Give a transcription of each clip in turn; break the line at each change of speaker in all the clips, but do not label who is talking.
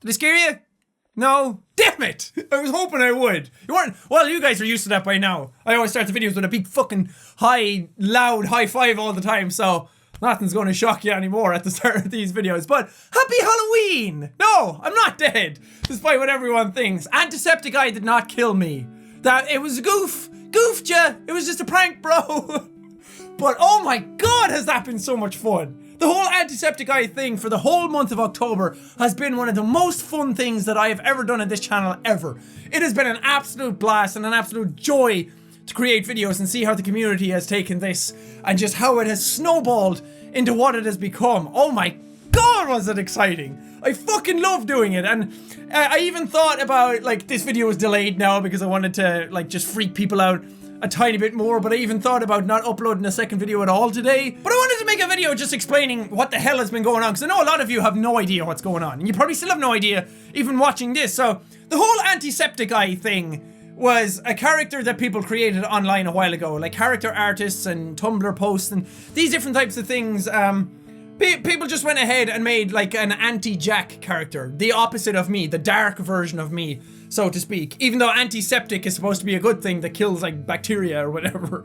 Did I scare you? No? Damn it! I was hoping I would. You weren't. Well, you guys are used to that by now. I always start the videos with a big fucking loud high five all the time, so nothing's going to shock you anymore at the start of these videos. But happy Halloween! No, I'm not dead, despite what everyone thinks. Antisepticeye did not kill me. That it was a goof. Goofed ya. It was just a prank, bro. But oh my god, has that been so much fun. The whole Antisepticeye thing for the whole month of October has been one of the most fun things that I have ever done on this channel ever. It has been an absolute blast and an absolute joy to create videos and see how the community has taken this and just how it has snowballed into what it has become. Oh my god, was it exciting. I fucking love doing it. And I even thought about, like, this video was delayed now because I wanted to, like, just freak people out a tiny bit more, but I even thought about not uploading a second video at all today. But I wanted to make a video just explaining what the hell has been going on, because I know a lot of you have no idea what's going on, and you probably still have no idea even watching this. So the whole Antisepticeye thing was a character that people created online a while ago, like character artists and Tumblr posts and these different types of things. People just went ahead and made like an anti-Jack character, the opposite of me, the dark version of me, so to speak. Even though antiseptic is supposed to be a good thing that kills like bacteria or whatever.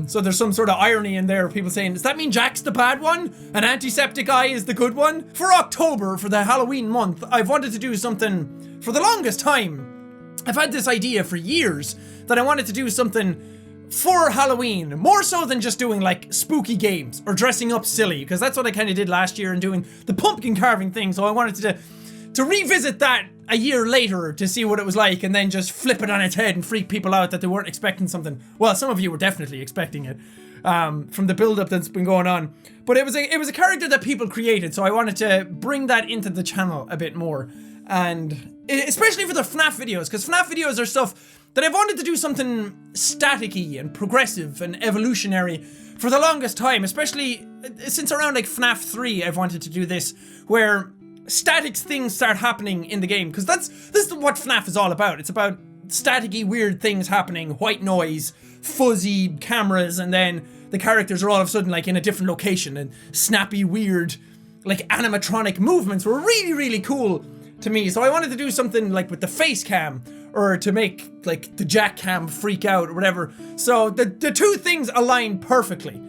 So there's some sort of irony in there, people saying, does that mean Jack's the bad one and Antisepticeye is the good one? For October, for the Halloween month, I've wanted to do something for the longest time. I've had this idea for years that I wanted to do something for Halloween, more so than just doing like spooky games or dressing up silly, because that's what I kind of did last year and doing the pumpkin carving thing. So I wanted to revisit that a year later to see what it was like, and then just flip it on its head and freak people out that they weren't expecting something. Well, some of you were definitely expecting it from the build-up that's been going on, but it was a character that people created, so I wanted to bring that into the channel a bit more, and especially for the FNAF videos, because FNAF videos are stuff that I've wanted to do something staticky and progressive and evolutionary for the longest time, especially since around like FNAF 3 I've wanted to do this, where static things start happening in the game, because this is what FNAF is all about. It's about staticky weird things happening, white noise, fuzzy cameras, and then the characters are all of a sudden like in a different location, and snappy weird like animatronic movements were really, really cool to me. So I wanted to do something like with the face cam, or to make like the Jack cam freak out or whatever. So the two things align perfectly.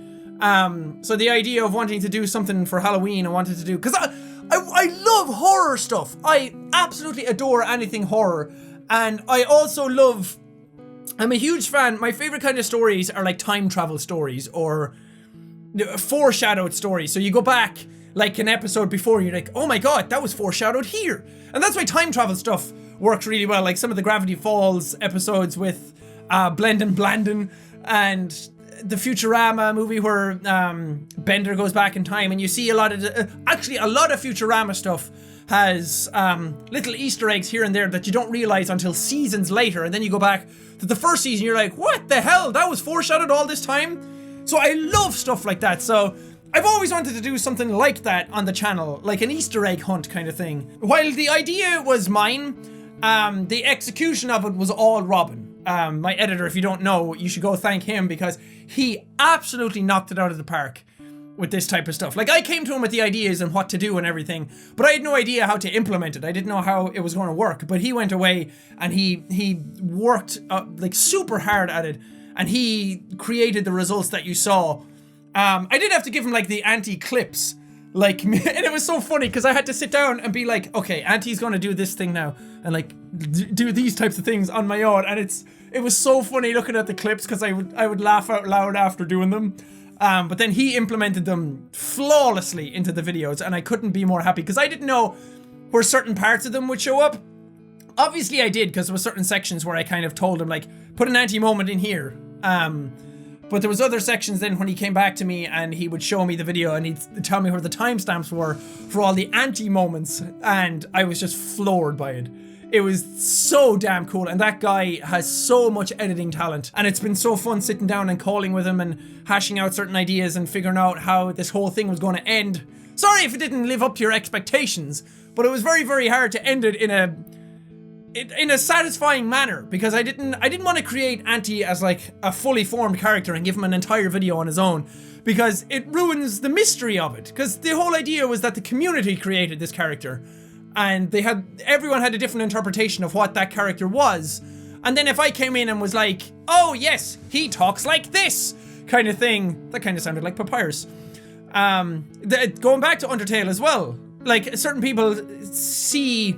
So the idea of wanting to do something for Halloween, I wanted to do, because I love horror stuff. I absolutely adore anything horror. And I also love, I'm a huge fan, my favorite kind of stories are like time travel stories or foreshadowed stories. So you go back like an episode before, you're like, oh my god, that was foreshadowed here. And that's why time travel stuff works really well, like some of the Gravity Falls episodes with Blendon Blandon, and the Futurama movie where Bender goes back in time, and you see a lot of actually a lot of Futurama stuff has little Easter eggs here and there that you don't realize until seasons later, and then you go back to the first season, you're like, what the hell, that was foreshadowed all this time? So I love stuff like that. So I've always wanted to do something like that on the channel, like an Easter egg hunt kind of thing. While the idea was mine, the execution of it was all Robin. My editor, if you don't know, you should go thank him, because he absolutely knocked it out of the park with this type of stuff. Like, I came to him with the ideas and what to do and everything, but I had no idea how to implement it. I didn't know how it was going to work, but he went away and he worked like super hard at it, and he created the results that you saw. I did have to give him like the anti-clips, like, and it was so funny because I had to sit down and be like, okay, Auntie's gonna do this thing now, and like do these types of things on my own, and it was so funny looking at the clips because I would laugh out loud after doing them. But then he implemented them flawlessly into the videos, and I couldn't be more happy because I didn't know where certain parts of them would show up. Obviously I did, because there were certain sections where I kind of told him like, put an Auntie moment in here. But there was other sections then when he came back to me and he would show me the video and he'd tell me where the timestamps were for all the Auntie moments, and I was just floored by it. It was so damn cool, and that guy has so much editing talent, and it's been so fun sitting down and calling with him and hashing out certain ideas and figuring out how this whole thing was going to end. Sorry if it didn't live up to your expectations, but it was very, very hard to end it in a satisfying manner, because I didn't want to create Auntie as like a fully formed character and give him an entire video on his own, because it ruins the mystery of it, because the whole idea was that the community created this character. and everyone had a different interpretation of what that character was. And then if I came in and was like, oh yes, he talks like this kind of thing, that kind of sounded like Papyrus. Going back to Undertale as well, like certain people see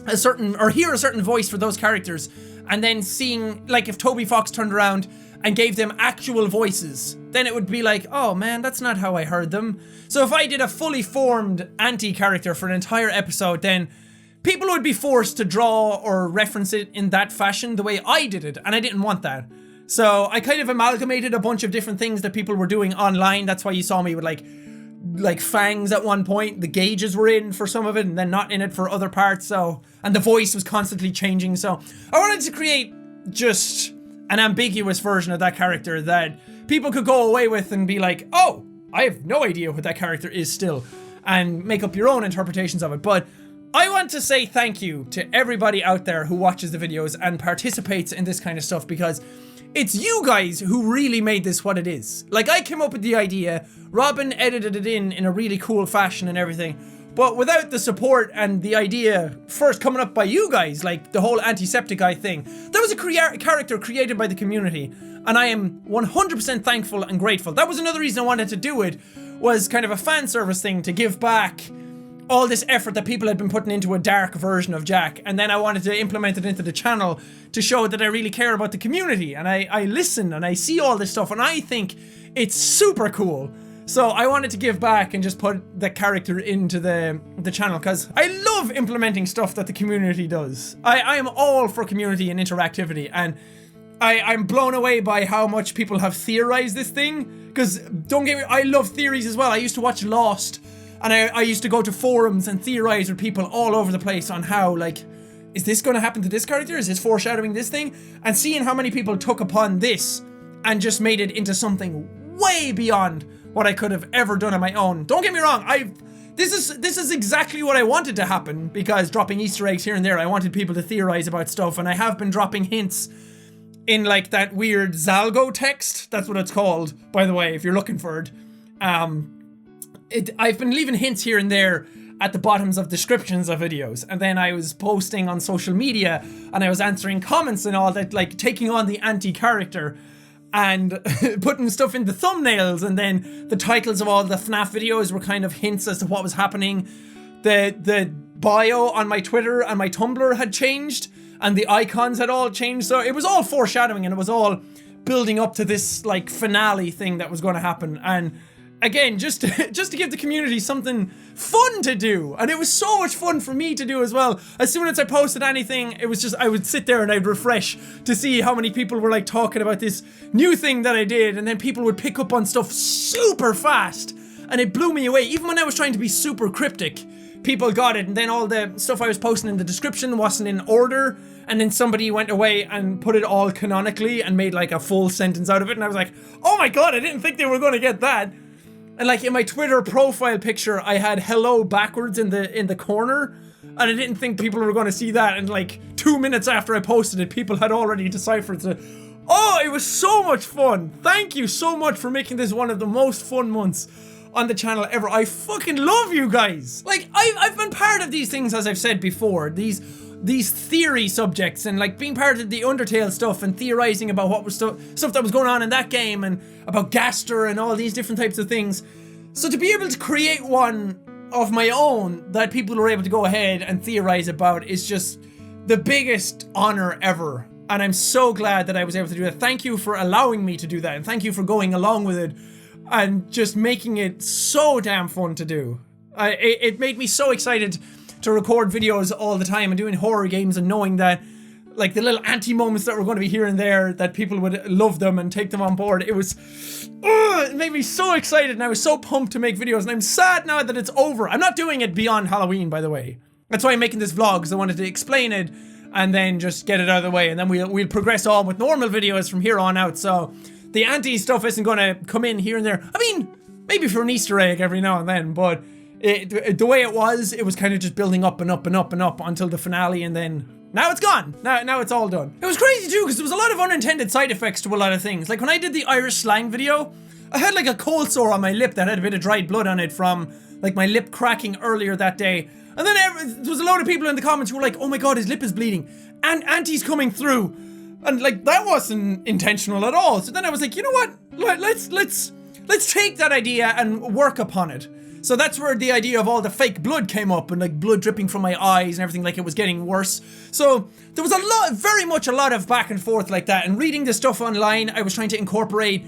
a certain or hear a certain voice for those characters, and then seeing, like, if Toby Fox turned around and gave them actual voices, then it would be like, oh man, that's not how I heard them. So if I did a fully formed anti-character for an entire episode, then people would be forced to draw or reference it in that fashion the way I did it, and I didn't want that. So I kind of amalgamated a bunch of different things that people were doing online. That's why you saw me with like fangs at one point. The gauges were in for some of it and then not in it for other parts. So, and the voice was constantly changing. So I wanted to create just an ambiguous version of that character that people could go away with and be like, oh, I have no idea what that character is still, and make up your own interpretations of it. But I want to say thank you to everybody out there who watches the videos and participates in this kind of stuff, because it's you guys who really made this what it is. Like, I came up with the idea, Robin edited it in a really cool fashion and everything, but without the support and the idea first coming up by you guys, like the whole jacksepticeye thing, that was a character created by the community, and I am 100% thankful and grateful. That was another reason I wanted to do it, was kind of a fan service thing to give back all this effort that people had been putting into a dark version of Jack, and then I wanted to implement it into the channel to show that I really care about the community, and I listen and I see all this stuff and I think it's super cool. So I wanted to give back and just put the character into the channel, because I love implementing stuff that the community does. I am all for community and interactivity, and I'm blown away by how much people have theorized this thing, because don't get me, I love theories as well. I used to watch Lost, and I used to go to forums and theorize with people all over the place on how, like, is this going to happen to this character? Is this foreshadowing this thing? And seeing how many people took upon this and just made it into something way beyond what I could have ever done on my own. Don't get me wrong, this is exactly what I wanted to happen, because dropping Easter eggs here and there, I wanted people to theorize about stuff, and I have been dropping hints in, like, that weird Zalgo text. That's what it's called, by the way, if you're looking for it. I've been leaving hints here and there at the bottoms of descriptions of videos, and then I was posting on social media and I was answering comments and all that, like taking on the anti-character and putting stuff in the thumbnails, and then the titles of all the FNAF videos were kind of hints as to what was happening. The bio on my Twitter and my Tumblr had changed, and the icons had all changed, so it was all foreshadowing, and it was all building up to this, like, finale thing that was going to happen. And again, just to give the community something fun to do. And it was so much fun for me to do as well. As soon as I posted anything, it was just, I would sit there and I'd refresh to see how many people were, like, talking about this new thing that I did, and then people would pick up on stuff super fast, and it blew me away. Even when I was trying to be super cryptic, people got it, and then all the stuff I was posting in the description wasn't in order, and then somebody went away and put it all canonically and made, like, a full sentence out of it, and I was like, oh my god, I didn't think they were going to get that. And, like, in my Twitter profile picture, I had hello backwards in the corner, and I didn't think people were going to see that, and, like, 2 minutes after I posted it, people had already deciphered it. Oh, it was so much fun. Thank you so much for making this one of the most fun months on the channel ever. I fucking love you guys. Like, I've been part of these things, as I've said before, these theory subjects, and, like, being part of the Undertale stuff and theorizing about what was stuff that was going on in that game, and about Gaster and all these different types of things. So to be able to create one of my own that people were able to go ahead and theorize about is just the biggest honor ever. And I'm so glad that I was able to do that. Thank you for allowing me to do that, and thank you for going along with it and just making it so damn fun to do. It made me so excited to record videos all the time and doing horror games, and knowing that, like, the little anti-moments that were going to be here and there, that people would love them and take them on board. It made me so excited, and I was so pumped to make videos, and I'm sad now that it's over. I'm not doing it beyond Halloween, by the way. That's why I'm making this vlog, because I wanted to explain it and then just get it out of the way, and then we'll progress on with normal videos from here on out. So the anti stuff isn't going to come in here and there. I mean, maybe for an Easter egg every now and then, but the way it was kind of just building up and up and up and up until the finale, and then now it's gone. Now it's all done. It was crazy too, because there was a lot of unintended side effects to a lot of things. Like, when I did the Irish slang video, I had, like, a cold sore on my lip that had a bit of dried blood on it from, like, my lip cracking earlier that day. And then there was a load of people in the comments who were like, oh my god, his lip is bleeding. And Auntie's coming through. And like, that wasn't intentional at all. So then I was like, you know what? Let's take that idea and work upon it. So that's where the idea of all the fake blood came up, and like blood dripping from my eyes and everything, like it was getting worse. So there was very much a lot of back and forth like that. And reading the stuff online, I was trying to incorporate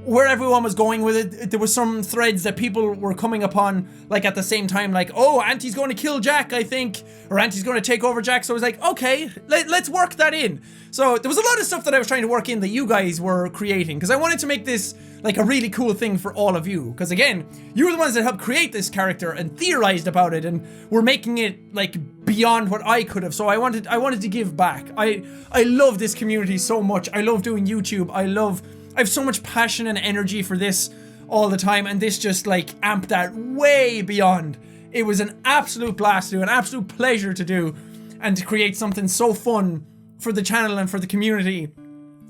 where everyone was going with it. There was some threads that people were coming upon, like at the same time, like, oh, Auntie's going to kill Jack, I think, or Auntie's going to take over Jack. So I was like, okay, let's work that in. So there was a lot of stuff that I was trying to work in that you guys were creating, because I wanted to make this like a really cool thing for all of you. Because again, you were the ones that helped create this character and theorized about it, and were making it like beyond what I could have. So I wanted to give back. I love this community so much. I love doing YouTube. I have so much passion and energy for this all the time, and this just like amped that way beyond. It was an absolute blast to do, an absolute pleasure to do, and to create something so fun for the channel and for the community.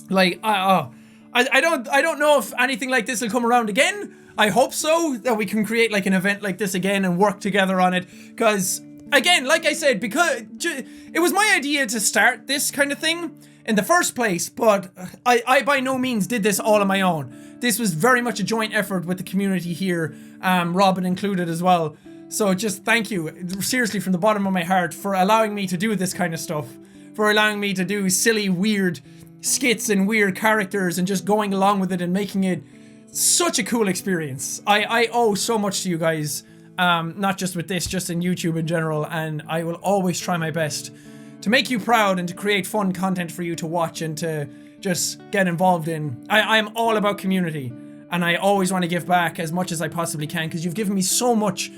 Like, I don't know if anything like this will come around again. I hope so, that we can create like an event like this again and work together on it. Because again, like I said, because it was my idea to start this kind of thing in the first place, but I by no means did this all on my own. This was very much a joint effort with the community here, Robin included as well. So just thank you, seriously, from the bottom of my heart, for allowing me to do this kind of stuff, for allowing me to do silly, weird skits and weird characters and just going along with it and making it such a cool experience. I owe so much to you guys, not just with this, just in YouTube in general, and I will always try my best to make you proud and to create fun content for you to watch and to just get involved in. I'm all about community, and I always want to give back as much as I possibly can, because you've given me so much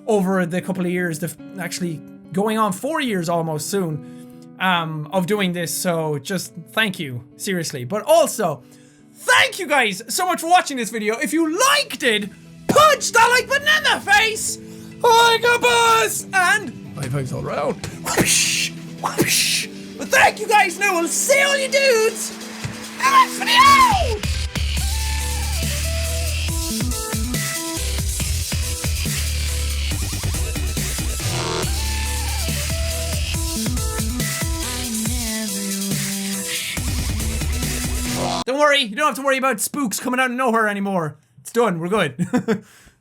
over the couple of years, actually going on 4 years almost soon, of doing this. So just thank you, seriously. But also, thank you guys so much for watching this video. If you liked it, punch that like button in the face, like a boss, and high fives all around. Whoosh, whoosh. But thank you guys, now we'll see all you dudes in the next video. Don't worry, you don't have to worry about spooks coming out of nowhere anymore. It's done, we're good.